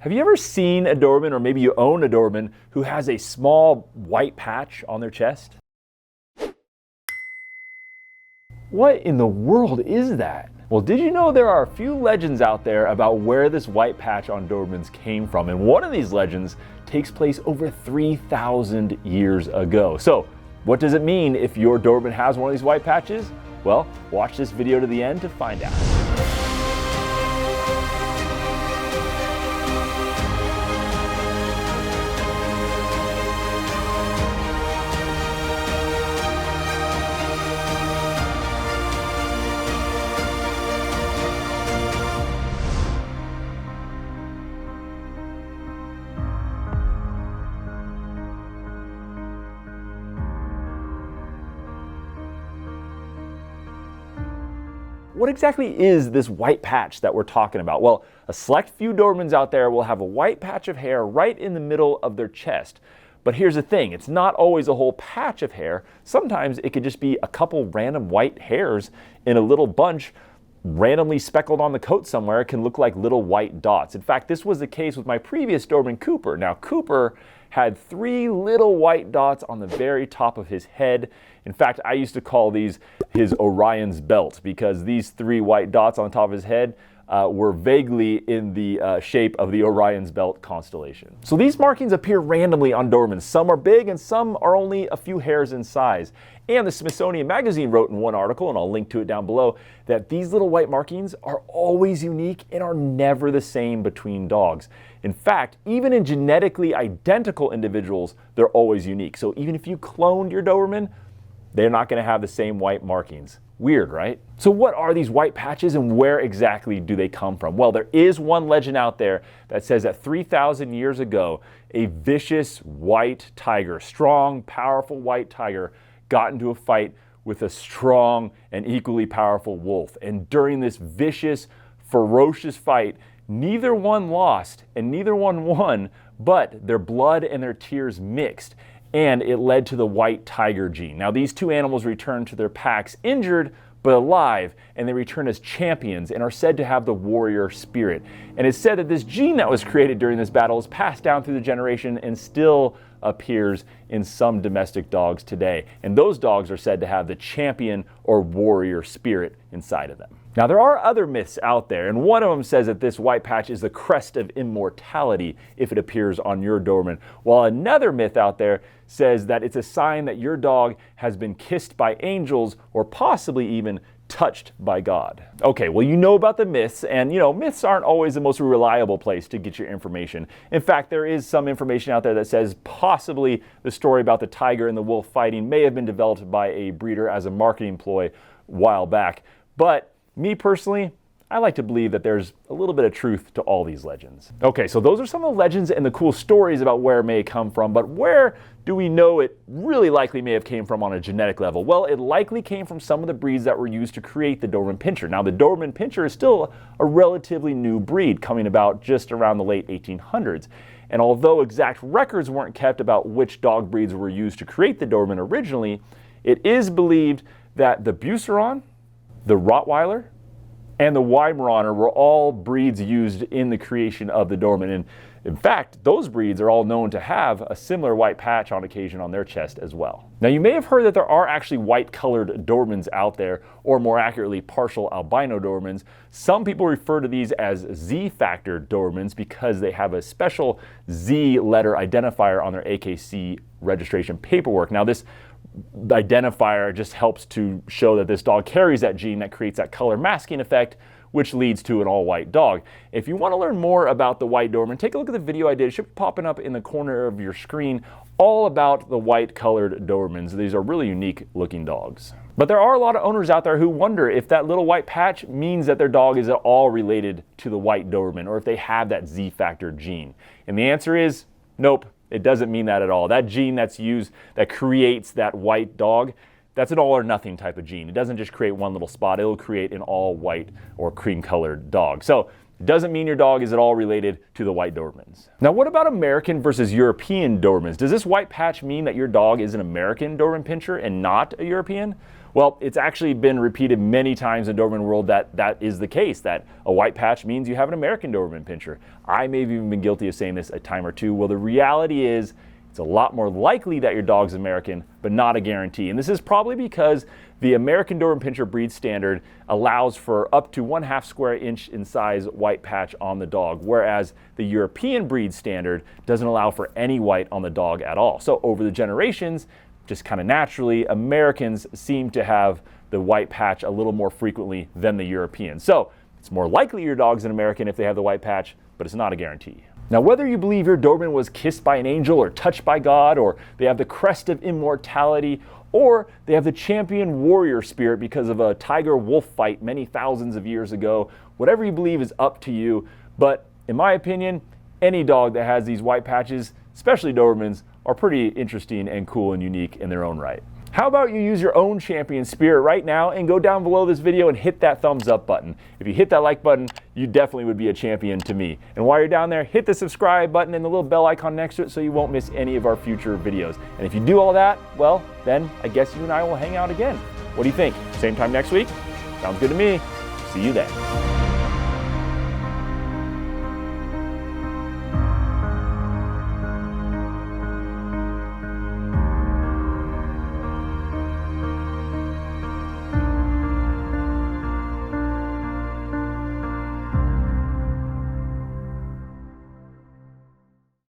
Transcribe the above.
Have you ever seen a Doberman, or maybe you own a Doberman, who has a small white patch on their chest? What in the world is that? Well, did you know there are a few legends out there about where this white patch on Dobermans came from? And one of these legends takes place over 3,000 years ago. So, what does it mean if your Doberman has one of these white patches? Well, watch this video to the end to find out. What exactly is this white patch that we're talking about? Well, a select few Dobermans out there will have a white patch of hair right in the middle of their chest. But here's the thing, it's not always a whole patch of hair. Sometimes it could just be a couple random white hairs in a little bunch randomly speckled on the coat somewhere. It can look like little white dots. In fact, this was the case with my previous Doberman, Cooper. Now, Cooper had 3 little white dots on the very top of his head. In fact, I used to call these his Orion's belt because these 3 white dots on top of his head were vaguely in the shape of the Orion's belt constellation. So these markings appear randomly on Dobermans. Some are big and some are only a few hairs in size. And the Smithsonian Magazine wrote in one article, and I'll link to it down below, that these little white markings are always unique and are never the same between dogs. In fact, even in genetically identical individuals, they're always unique. So even if you cloned your Doberman, they're not going to have the same white markings. Weird, right? So what are these white patches and where exactly do they come from? Well, there is one legend out there that says that 3,000 years ago, a vicious white tiger, strong, powerful white tiger, got into a fight with a strong and equally powerful wolf. And during this vicious, ferocious fight, neither one lost and neither one won, but their blood and their tears mixed. And it led to the white tiger gene. Now, these two animals returned to their packs injured but alive, and they return as champions and are said to have the warrior spirit. And it's said that this gene that was created during this battle is passed down through the generation and still appears in some domestic dogs today. And those dogs are said to have the champion or warrior spirit inside of them. Now, there are other myths out there, and one of them says that this white patch is the crest of immortality if it appears on your Doberman, while another myth out there says that it's a sign that your dog has been kissed by angels or possibly even touched by God. Okay, well, you know about the myths, and myths aren't always the most reliable place to get your information. In fact, there is some information out there that says possibly the story about the tiger and the wolf fighting may have been developed by a breeder as a marketing ploy a while back. But me personally, I like to believe that there's a little bit of truth to all these legends. Okay, so those are some of the legends and the cool stories about where it may come from, but where do we know it really likely may have came from on a genetic level? Well, it likely came from some of the breeds that were used to create the Doberman Pinscher. Now, the Doberman Pinscher is still a relatively new breed, coming about just around the late 1800s. And although exact records weren't kept about which dog breeds were used to create the Doberman originally, it is believed that the Buceron, the Rottweiler, and the Weimaraner were all breeds used in the creation of the Doberman. And in fact, those breeds are all known to have a similar white patch on occasion on their chest as well. Now, you may have heard that there are actually white-colored Dobermans out there, or more accurately, partial albino Dobermans. Some people refer to these as Z-factor Dobermans because they have a special Z letter identifier on their AKC registration paperwork. Now, this identifier just helps to show that this dog carries that gene that creates that color masking effect, which leads to an all-white dog. If you want to learn more about the white Doberman, take a look at the video I did. It should be popping up in the corner of your screen, all about the white-colored Dobermans. These are really unique-looking dogs. But there are a lot of owners out there who wonder if that little white patch means that their dog is at all related to the white Doberman, or if they have that Z-factor gene. And the answer is nope. It doesn't mean that at all. That gene that's used that creates that white dog, that's an all or nothing type of gene. It doesn't just create one little spot. It'll create an all white or cream colored dog. So it doesn't mean your dog is at all related to the white Dobermans. Now, what about American versus European Dobermans? Does this white patch mean that your dog is an American Doberman Pinscher and not a European? Well, it's actually been repeated many times in the Doberman world that that is the case, that a white patch means you have an American Doberman pinscher. I may have even been guilty of saying this a time or two. Well, the reality is it's a lot more likely that your dog's American, but not a guarantee. And this is probably because the American Doberman Pinscher breed standard allows for up to 1/2 square inch in size white patch on the dog, whereas the European breed standard doesn't allow for any white on the dog at all. So over the generations, just kind of naturally, Americans seem to have the white patch a little more frequently than the Europeans. So it's more likely your dog's an American if they have the white patch, but it's not a guarantee. Now, whether you believe your Doberman was kissed by an angel or touched by God, or they have the crest of immortality, or they have the champion warrior spirit because of a tiger-wolf fight many thousands of years ago, whatever you believe is up to you. But in my opinion, any dog that has these white patches, especially Dobermans, are pretty interesting and cool and unique in their own right. How about you use your own champion spirit right now and go down below this video and hit that thumbs up button. If you hit that like button, you definitely would be a champion to me. And while you're down there, hit the subscribe button and the little bell icon next to it so you won't miss any of our future videos. And if you do all that, well, then I guess you and I will hang out again. What do you think? Same time next week? Sounds good to me. See you then.